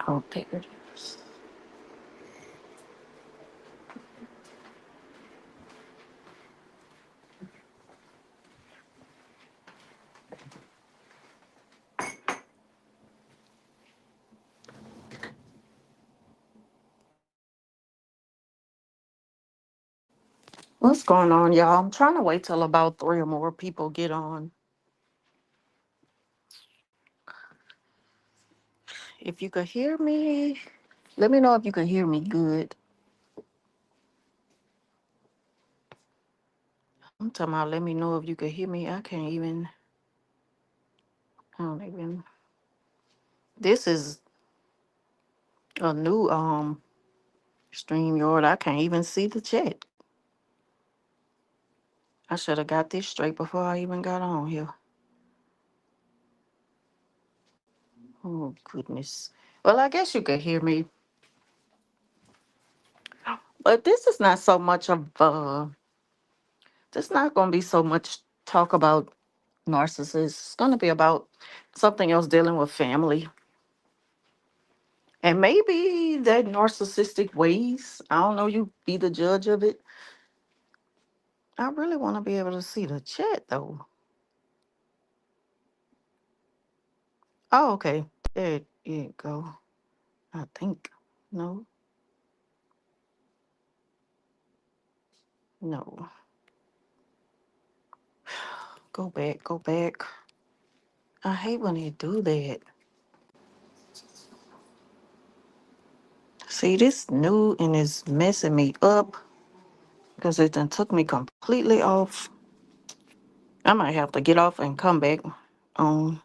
Oh, there it is. What's going on, y'all? I'm trying to wait till about three or more people get on. If you could hear me, let me know if you can hear me good. I'm talking about let me know if you can hear me. I don't even. This is a new stream yard. I can't even see the chat. I should have got this straight before I even got on here. Oh goodness. Well, I guess you could hear me, but this is not so much of this not gonna be so much talk about narcissists. It's gonna be about something else dealing with family. And maybe that narcissistic ways. I don't know, you be the judge of it. I really want to be able to see the chat though. Oh, okay. There you go. I think. No, no. Go back, go back. I hate when they do that. See, this new and it's messing me up because it done took me completely off. I might have to get off and come back on.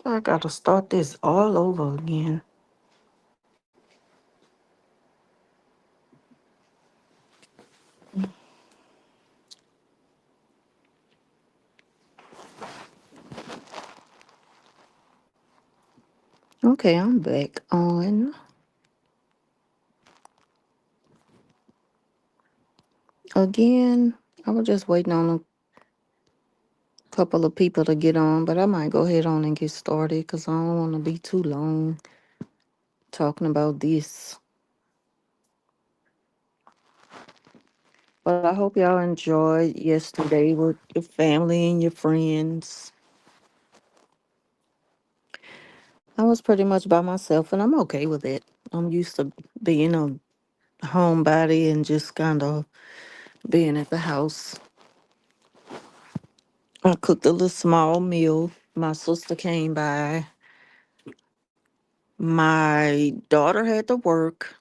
I gotta start this all over again. Okay, I'm back on. Again, I was just waiting on a couple of people to get on, but I might go ahead on and get started because I don't want to be too long talking about this. But I hope y'all enjoyed yesterday with your family and your friends. I was pretty much by myself, and I'm okay with it. I'm used to being a homebody and just kind of being at the house. I cooked a little small meal. My sister came by. My daughter had to work,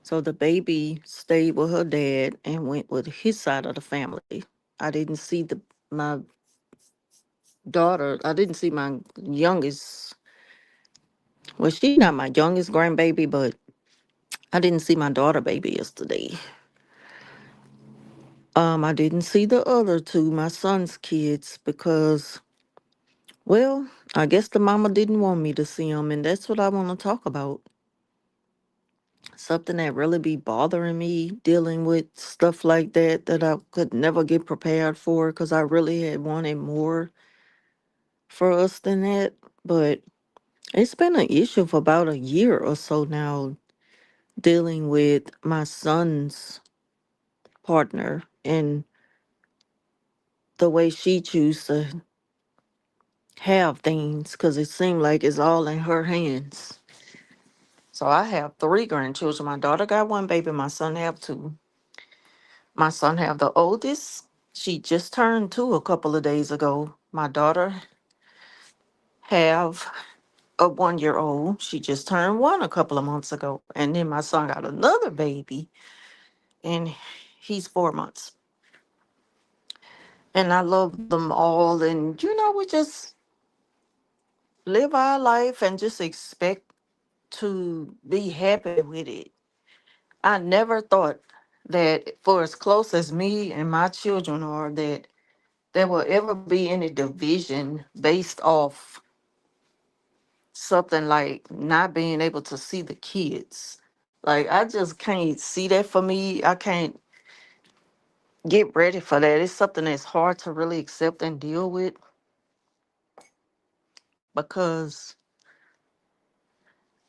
so the baby stayed with her dad and went with his side of the family. I didn't see my daughter. I didn't see my youngest. Well, she's not my youngest grandbaby, but I didn't see my daughter baby yesterday. I didn't see the other two, my son's kids, because well, I guess the mama didn't want me to see them, and that's what I want to talk about. Something that really be bothering me, dealing with stuff like that I could never get prepared for because I really had wanted more for us than that. But it's been an issue for about a year or so now, dealing with my son's partner and the way she chooses to have things because it seemed like it's all in her hands. So I have three grandchildren. My daughter got one baby, my son have two. My son have the oldest. She just turned two a couple of days ago. My daughter have a 1 year old. She just turned one a couple of months ago. And then my son got another baby. and he's 4 months. And I love them all. And, we just live our life and just expect to be happy with it. I never thought that for as close as me and my children are, that there will ever be any division based off something like not being able to see the kids. Like, I just can't see that for me. I can't get ready for that. It's something that's hard to really accept and deal with because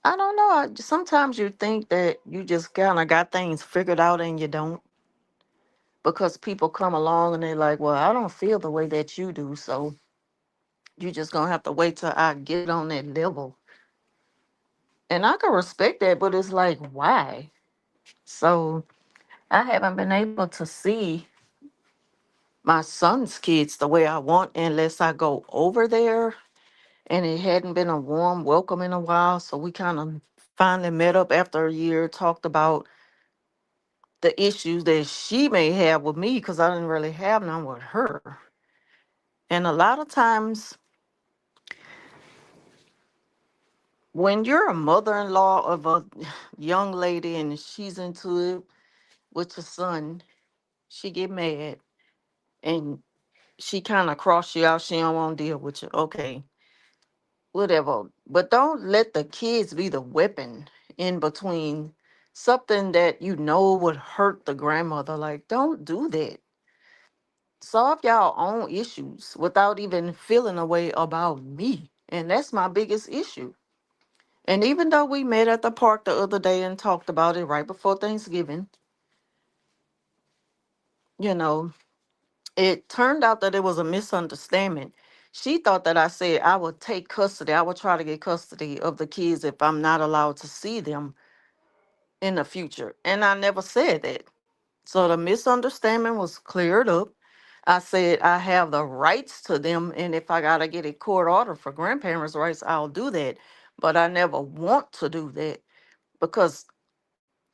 I don't know. Sometimes you think that you just kind of got things figured out and you don't, because people come along and they're like, well, I don't feel the way that you do. So you just going to have to wait till I get on that level. And I can respect that, but it's like, why? So I haven't been able to see my son's kids the way I want unless I go over there. And it hadn't been a warm welcome in a while. So we kind of finally met up after a year, talked about the issues that she may have with me because I didn't really have none with her. And a lot of times when you're a mother-in-law of a young lady and she's into it with your son, she get mad and she kind of cross you out. She don't want to deal with you. Okay, whatever. But don't let the kids be the weapon in between something that you know would hurt the grandmother. Like, don't do that. Solve y'all own issues without even feeling a way about me. And that's my biggest issue. And even though we met at the park the other day and talked about it right before Thanksgiving, you know, it turned out that it was a misunderstanding. She thought that I said I would take custody, I would try to get custody of the kids if I'm not allowed to see them in the future. And I never said that. So the misunderstanding was cleared up. I said I have the rights to them, and if I gotta get a court order for grandparents' rights, I'll do that. But I never want to do that because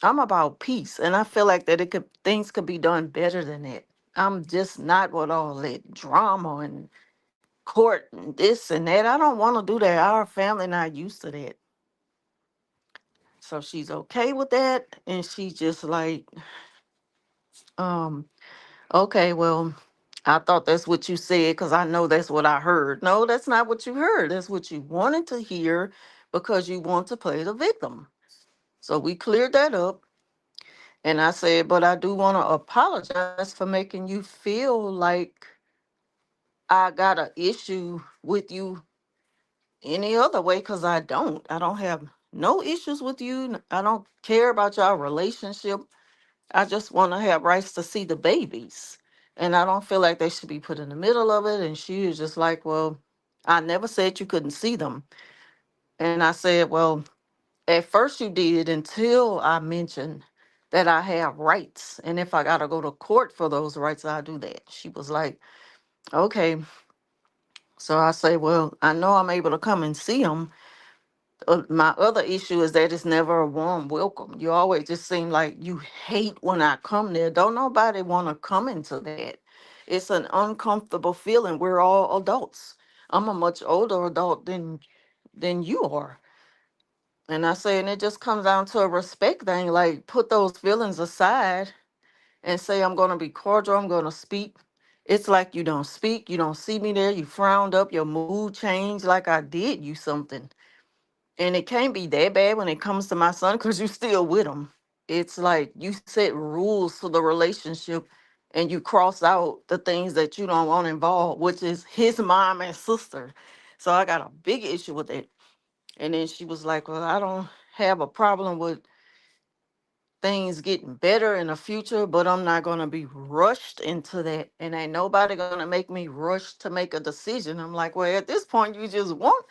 I'm about peace, and I feel like that it could things could be done better than that. I'm just not with all that drama and court and this and that. I don't want to do that. Our family not used to that. So she's okay with that, and she's just like, um, okay, well, I thought that's what you said because I know that's what I heard. No, that's not what you heard. That's what you wanted to hear because you want to play the victim. So we cleared that up. And I said, but I do want to apologize for making you feel like I got an issue with you any other way because I don't. I don't have no issues with you. I don't care about your relationship. I just want to have rights to see the babies. And I don't feel like they should be put in the middle of it. And she was just like, well, I never said you couldn't see them. And I said, well, at first you did until I mentioned that I have rights. And if I got to go to court for those rights, I'll do that. She was like, okay. So I say, well, I know I'm able to come and see them. My other issue is that it's never a warm welcome. You always just seem like you hate when I come there. Don't nobody want to come into that. It's an uncomfortable feeling. We're all adults. I'm a much older adult than you are. And I say, and it just comes down to a respect thing. Like, put those feelings aside and say, I'm going to be cordial. I'm going to speak. It's like you don't speak. You don't see me there. You frowned up. Your mood changed like I did you something. And it can't be that bad when it comes to my son because you're still with him. It's like you set rules for the relationship and you cross out the things that you don't want involved, which is his mom and sister. So I got a big issue with it. And then she was like, well, I don't have a problem with things getting better in the future, but I'm not going to be rushed into that. And ain't nobody going to make me rush to make a decision. I'm like, well, at this point, you just want.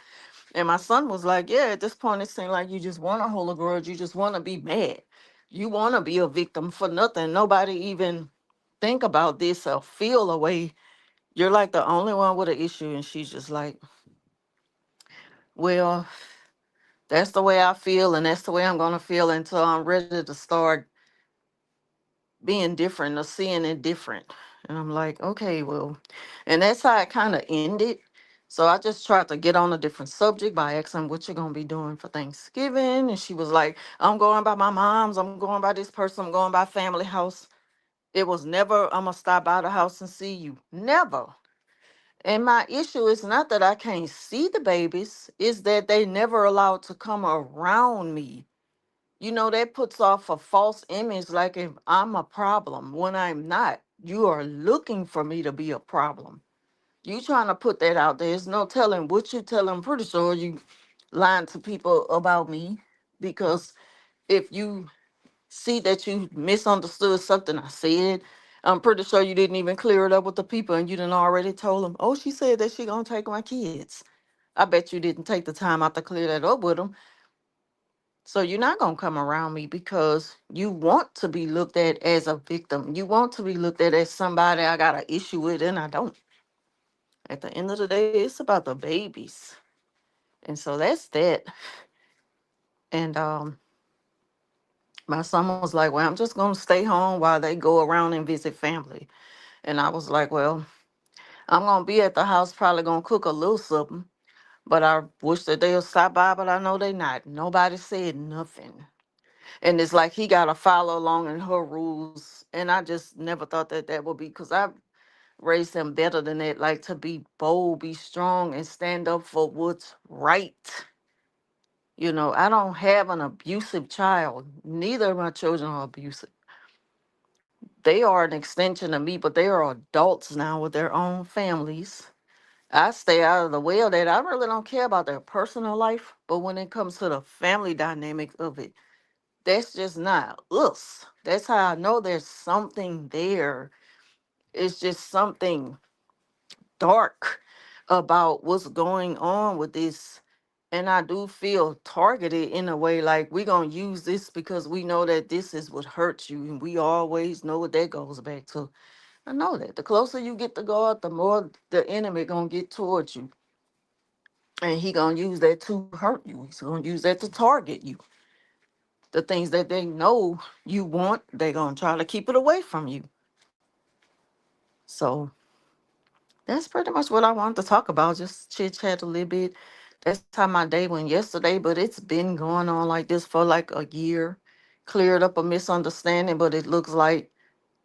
And my son was like, yeah, at this point, it seemed like you just want to hold a grudge. You just want to be mad. You want to be a victim for nothing. Nobody even think about this or feel a way. You're like the only one with an issue. And she's just like, well, that's the way I feel. And that's the way I'm going to feel until I'm ready to start being different or seeing it different. And I'm like, okay, well, and that's how it kind of ended. So I just tried to get on a different subject by asking what you're gonna be doing for Thanksgiving. And she was like, I'm going by my mom's, I'm going by this person, I'm going by family house. It was never, I'm gonna stop by the house and see you. Never. And my issue is not that I can't see the babies, is that they never allowed to come around me. That puts off a false image like if I'm a problem when I'm not. You are looking for me to be a problem. You trying to put that out there. There's no telling what you tell. I'm pretty sure you lying to people about me, because if you see that you misunderstood something I said, I'm pretty sure you didn't even clear it up with the people, and you didn't already told them, oh, she said that she gonna take my kids. I bet you didn't take the time out to clear that up with them. So you're not going to come around me because you want to be looked at as a victim. You want to be looked at as somebody I got an issue with, and I don't. At the end of the day, it's about the babies. And so that's that. And my son was like, well, I'm just going to stay home while they go around and visit family. And I was like, well, I'm going to be at the house, probably going to cook a little something. But I wish that they'll stop by, but I know they not. Nobody said nothing. And it's like he got to follow along in her rules. And I just never thought that that would be, because I raised him better than that, like to be bold, be strong, and stand up for what's right. I don't have an abusive child. Neither of my children are abusive. They are an extension of me, but they are adults now with their own families. I stay out of the way of that. I really don't care about their personal life, but when it comes to the family dynamics of it, that's just not us. That's how I know there's something there. It's just something dark about what's going on with this. And I do feel targeted in a way, like we're going to use this because we know that this is what hurts you. And we always know what that goes back to. I know that. The closer you get to God, the more the enemy going to get towards you. And he going to use that to hurt you. He's going to use that to target you. The things that they know you want, they're going to try to keep it away from you. So that's pretty much what I wanted to talk about. Just chit chat a little bit. That's how my day went yesterday, but it's been going on like this for like a year. Cleared up a misunderstanding, but it looks like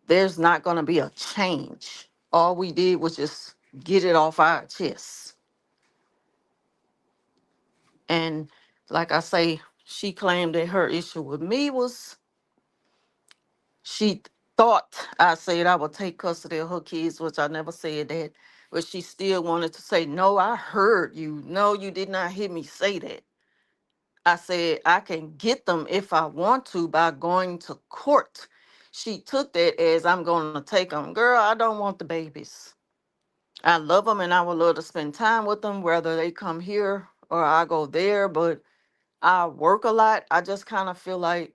there's not going to be a change. All we did was just get it off our chests. And like I say, she claimed that her issue with me was she thought I said I would take custody of her kids, which I never said that. But she still wanted to say, no, I heard you. No, you did not hear me say that. I said, I can get them if I want to by going to court. She took that as I'm going to take them. Girl, I don't want the babies. I love them and I would love to spend time with them, whether they come here or I go there. But I work a lot. I just kind of feel like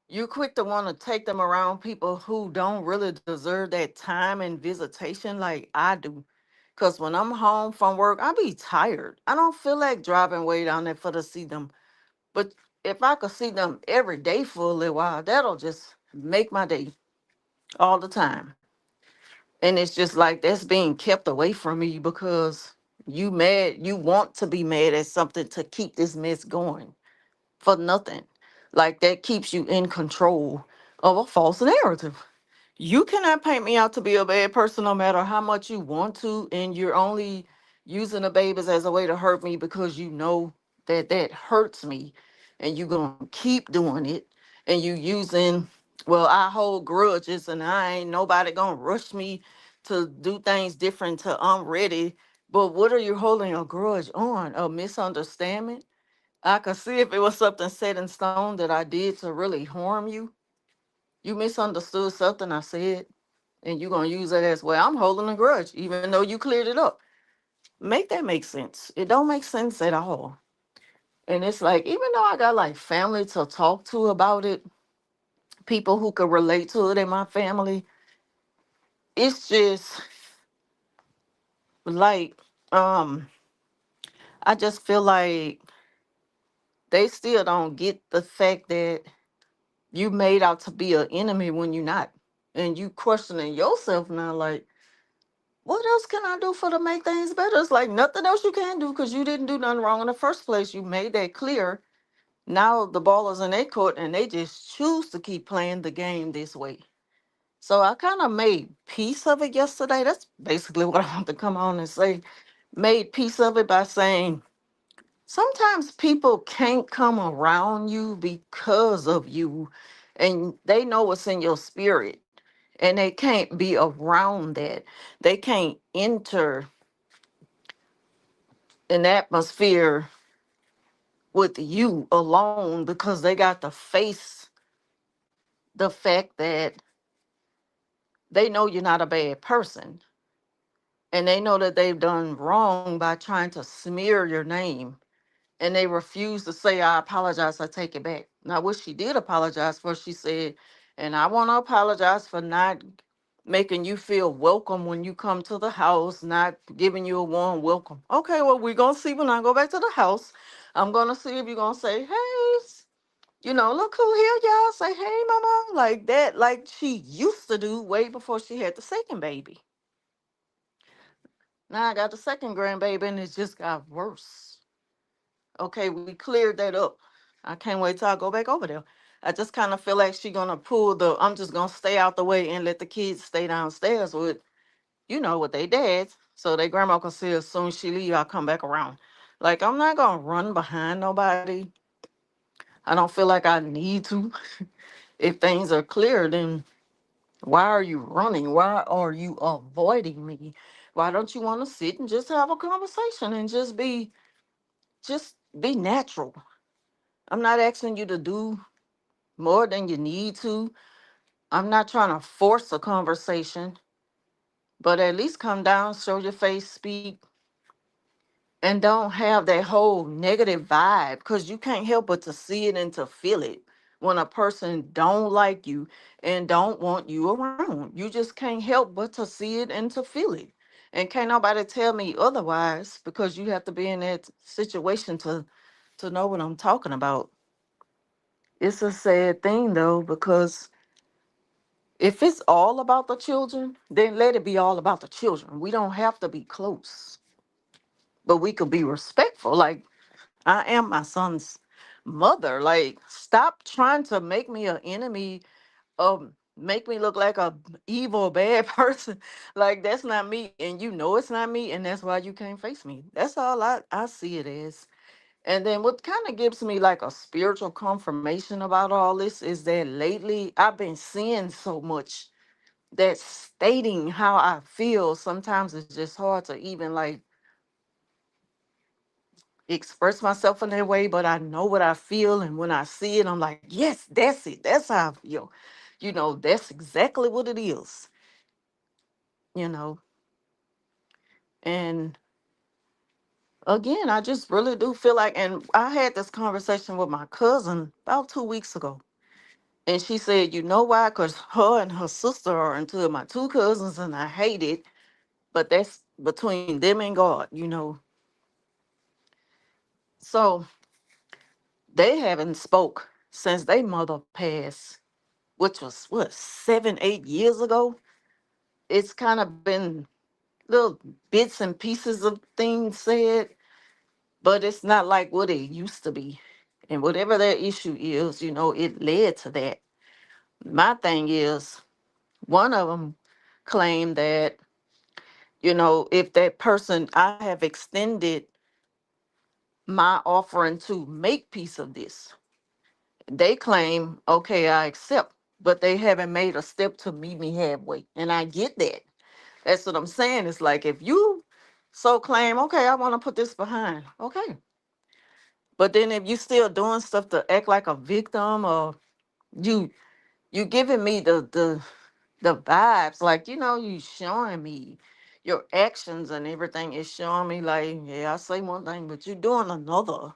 you're quick to want to take them around people who don't really deserve that time and visitation like I do. Because when I'm home from work, I be tired. I don't feel like driving way down there for to see them. But if I could see them every day for a little while, that'll just make my day all the time. And it's just like that's being kept away from me because you mad, you want to be mad at something to keep this mess going for nothing. Like that keeps you in control of a false narrative. You cannot paint me out to be a bad person no matter how much you want to, and you're only using the babies as a way to hurt me because you know that that hurts me, and you're gonna keep doing it, and you using, well, I hold grudges, and I ain't nobody gonna rush me to do things different till I'm ready. But what are you holding a grudge on? A misunderstanding? I could see if it was something set in stone that I did to really harm you. You misunderstood something I said, and you're gonna use it as, well, I'm holding a grudge, even though you cleared it up. Make that make sense. It don't make sense at all. And it's like, even though I got like family to talk to about it, people who could relate to it in my family, it's just like, um, I just feel like they still don't get the fact that You made out to be an enemy when you're not. And you questioning yourself now, like, what else can I do for to make things better? It's like nothing else you can do because you didn't do nothing wrong in the first place. You made that clear. Now the ball is in their court and they just choose to keep playing the game this way. So I kind of made peace of it yesterday. That's basically what I want to come on and say. Made peace of it by saying sometimes people can't come around you because of you and they know what's in your spirit and they can't be around that. They can't enter an atmosphere with you alone because they got to face the fact that they know you're not a bad person and they know that they've done wrong by trying to smear your name and they refuse to say, I apologize, I take it back. Now, what she did apologize for, she said, and I want to apologize for not making you feel welcome when you come to the house, not giving you a warm welcome. Okay, well, we're going to see when I go back to the house. I'm going to see if you're going to say, hey, look who here, y'all. Say, hey, mama, like that, like she used to do way before she had the second baby. Now I got the second grandbaby and it just got worse. Okay, we cleared that up. I can't wait till I go back over there. I just kind of feel like she gonna pull the I'm just gonna stay out the way and let the kids stay downstairs with, with their dads. So their grandma can see as soon as she leave, I'll come back around. Like I'm not gonna run behind nobody. I don't feel like I need to. If things are clear, then why are you running? Why are you avoiding me? Why don't you want to sit and just have a conversation and just be natural? I'm not asking you to do more than you need to. I'm not trying to force a conversation, but at least come down, show your face, speak, and don't have that whole negative vibe because you can't help but to see it and to feel it when a person don't like you and don't want you around. You just can't help but to see it and to feel it. And can't nobody tell me otherwise because you have to be in that situation to know what I'm talking about. It's a sad thing though, because if it's all about the children, then let it be all about the children. We don't have to be close, but we could be respectful. Like, I am my son's mother. Like, stop trying to make me an enemy, make me look like a evil, bad person. Like, that's not me. And you know it's not me, and that's why you can't face me. That's all I see it as. And then what kind of gives me like a spiritual confirmation about all this is that lately I've been seeing so much that stating how I feel sometimes it's just hard to even like express myself in that way, but I know what I feel and when I see it, I'm like, yes, that's it. That's how I feel. That's exactly what it is, you know. And again, I just really do feel like, and I had this conversation with my cousin about 2 weeks ago. And she said, you know why? Because her and her sister are into my two cousins, and I hate it. But that's between them and God. So they haven't spoke since their mother passed, which was what, 7, 8 years ago. It's kind of been little bits and pieces of things said, but it's not like what it used to be. And whatever their issue is, it led to that. My thing is, one of them claimed that, if that person, I have extended my offering to make peace of this. They claim, okay, I accept, but they haven't made a step to meet me halfway. And I get that. That's what I'm saying. It's like if you so claim, okay, I want to put this behind. Okay. But then if you still doing stuff to act like a victim, or you you giving me the vibes, like, you showing me your actions and everything is showing me like, yeah, I say one thing, but you're doing another.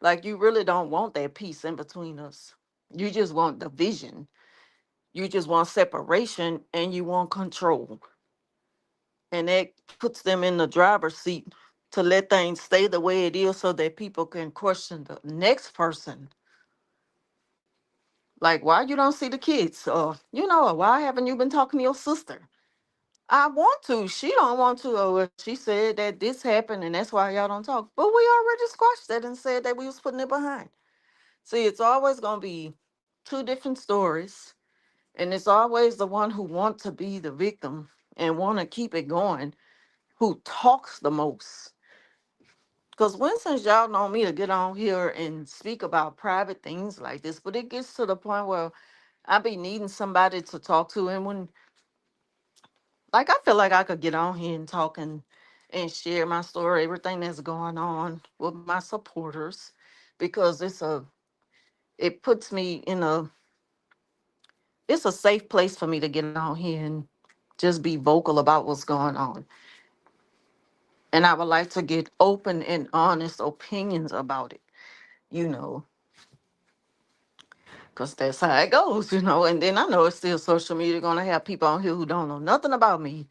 Like you really don't want that peace in between us. You just want division. You just want separation and you want control. And that puts them in the driver's seat to let things stay the way it is so that people can question the next person Like, why you don't see the kids? Or, or why haven't you been talking to your sister? I want to. She don't want to. Or well, she said that this happened and that's why y'all don't talk. But we already squashed that and said that we was putting it behind. See, it's always gonna be two different stories. And it's always the one who want to be the victim and want to keep it going who talks the most. Because when since y'all know me to get on here and speak about private things like this, but it gets to the point where I be needing somebody to talk to. And when, like, I feel like I could get on here and talk and share my story, everything that's going on with my supporters, because it puts me in it's a safe place for me to get on here and just be vocal about what's going on. And I would like to get open and honest opinions about it, you know, because that's how it goes. And then I know it's still social media going to have people on here who don't know nothing about me,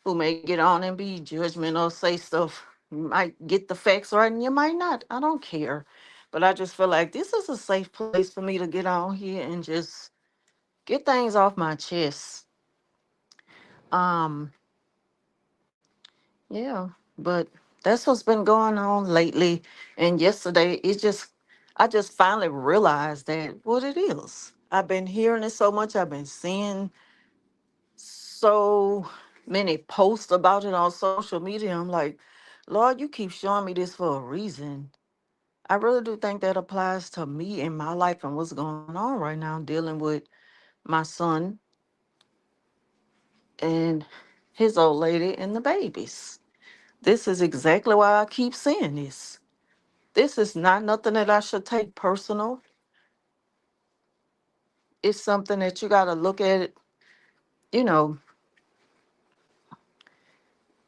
who may get on and be judgmental, say stuff. You might get the facts right and you might not. I don't care. But I just feel like this is a safe place for me to get on here and just get things off my chest. Um, Yeah, but that's what's been going on lately. And yesterday, I just finally realized that what it is. I've been hearing it so much. I've been seeing so many posts about it on social media. I'm like, Lord, you keep showing me this for a reason. I really do think that applies to me in my life and what's going on right now, dealing with my son and his old lady and the babies. This is exactly why I keep saying this. This is not nothing that I should take personal. It's something that you got to look at it, you know,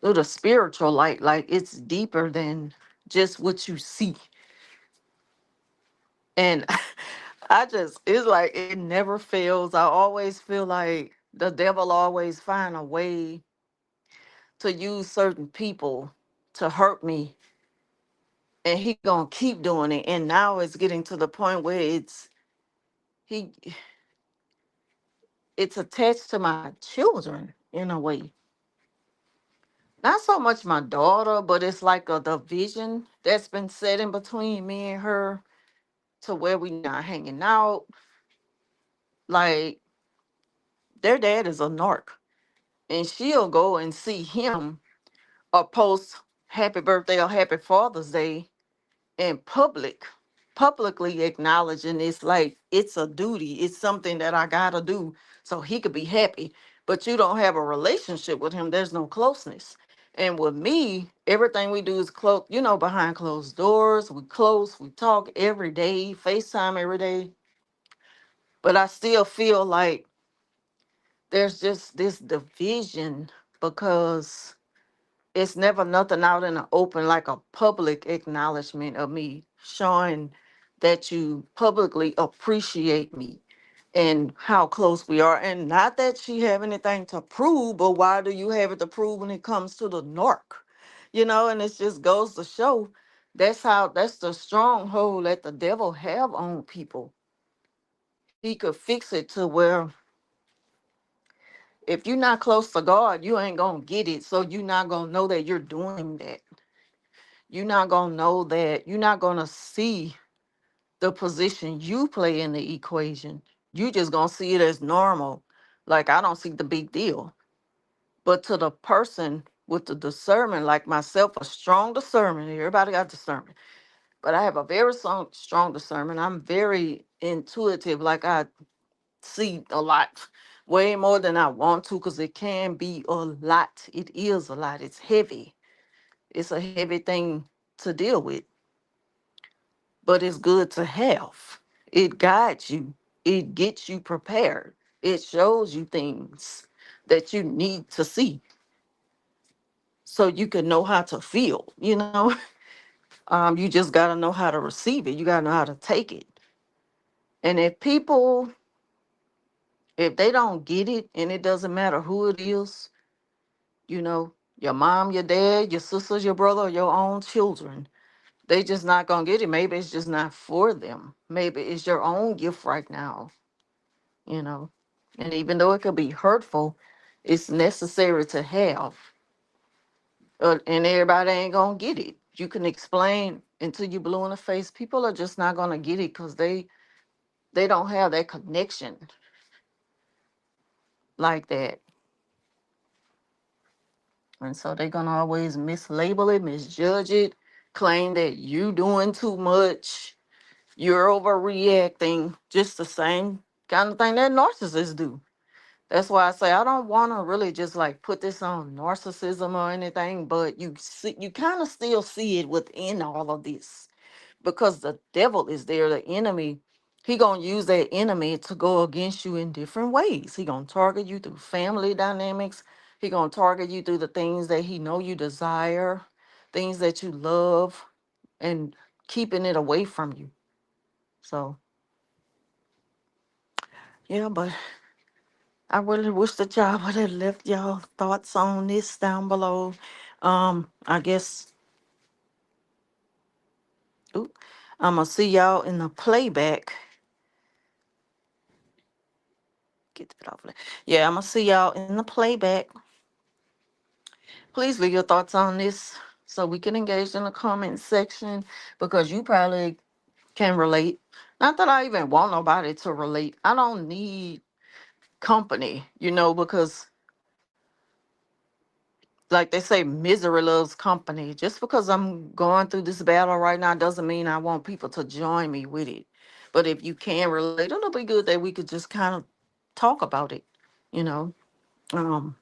through the spiritual light. Like it's deeper than just what you see. And it's like it never fails. I always feel like the devil always find a way to use certain people to hurt me. And he gonna keep doing it. And now it's getting to the point where he it's attached to my children in a way. Not so much my daughter, but it's like a division that's been set in between me and her to where we not hanging out. Like their dad is a narc, and she'll go and see him or post happy birthday or happy Father's Day in publicly acknowledging it's like it's a duty, it's something that I gotta do so he could be happy. But you don't have a relationship with him, there's no closeness. And with me, everything we do is close, behind closed doors. We close, we talk every day, FaceTime every day. But I still feel like there's just this division because it's never nothing out in the open like a public acknowledgement of me showing that you publicly appreciate me and how close we are. And not that she have anything to prove, but why do you have it to prove when it comes to the narc? And it just goes to show that's the stronghold that the devil have on people. He could fix it to where if you're not close to God, you ain't gonna get it. So you're not gonna know that you're doing that. You're not gonna know that. You're not gonna see the position you play in the equation. You just gonna see it as normal. Like I don't see the big deal. But to the person with the discernment, like myself, a strong discernment. Everybody got discernment, but I have a very strong discernment. I'm very intuitive. Like I see a lot, way more than I want to, because it can be a lot. It is a lot. It's heavy. It's a heavy thing to deal with, but it's good to have. It guides you, it gets you prepared, it shows you things that you need to see so you can know how to feel. You just got to know how to receive it, you got to know how to take it. And if they don't get it, and it doesn't matter who it is, your mom, your dad, your sisters, your brother, or your own children, they just not gonna get it. Maybe it's just not for them. Maybe it's your own gift right now. you know. And even though it could be hurtful, it's necessary to have. And everybody ain't gonna get it. You can explain until you blue in the face. People are just not gonna get it because they don't have that connection like that. And so they're gonna always mislabel it, misjudge it, claim that you doing too much, you're overreacting, just the same kind of thing that narcissists do. That's why I say I don't want to really just like put this on narcissism or anything, but you see, you kind of still see it within all of this because the devil is there, the enemy. He gonna use that enemy to go against you in different ways. He gonna target you through family dynamics. He gonna target you through the things that he know you desire, things that you love, and keeping it away from you. So yeah, but I really wish that y'all would have left y'all thoughts on this down below. I guess oop, I'm gonna see y'all in the playback. Get that off of there. Yeah, I'm gonna see y'all in the playback. Please leave your thoughts on this so we can engage in the comment section because you probably can relate. Not that I even want nobody to relate. I don't need company, because like they say, misery loves company. Just because I'm going through this battle right now doesn't mean I want people to join me with it. But if you can relate, it'll be good that we could just kind of talk about it, you know. Um,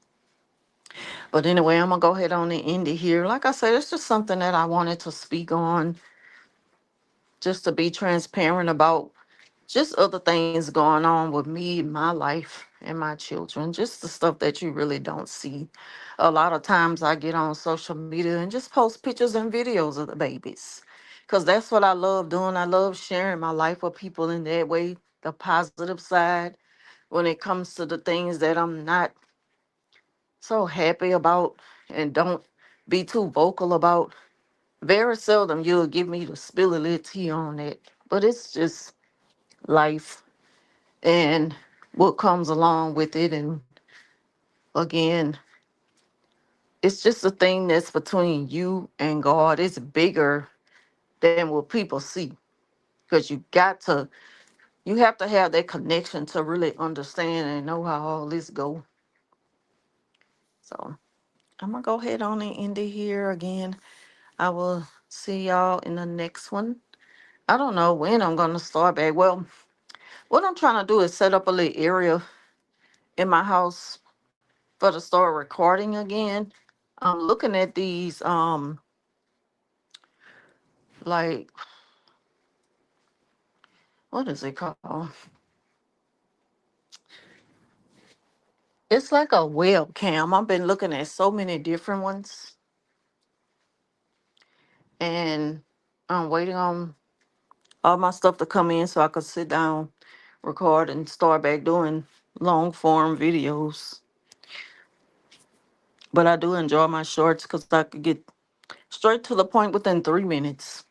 but anyway, I'm gonna go ahead on and end it here. Like I said, it's just something that I wanted to speak on, just to be transparent about just other things going on with me, my life, and my children, just the stuff that you really don't see. A lot of times I get on social media and just post pictures and videos of the babies because that's what I love doing. I love sharing my life with people in that way, the positive side, when it comes to the things that I'm not so happy about and don't be too vocal about. Very seldom you'll give me to spill a little tea on it, but it's just life and what comes along with it. And again, it's just a thing that's between you and God. It's bigger than what people see because you have to have that connection to really understand and know how all this go. So I'm gonna go ahead on and end it here again. I will see y'all in the next one. I don't know when I'm gonna start back. Well, what I'm trying to do is set up a little area in my house for to start recording again. I'm looking at these like what is it called? It's like a webcam. I've been looking at so many different ones and I'm waiting on all my stuff to come in so I could sit down, record and start back doing long form videos. But I do enjoy my shorts because I could get straight to the point within 3 minutes.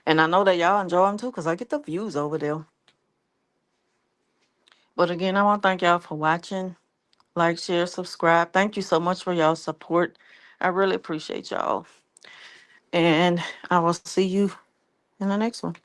And I know that y'all enjoy them too because I get the views over there. But again, I want to thank y'all for watching. Like, share, subscribe. Thank you so much for y'all support. I really appreciate y'all. And I will see you in the next one.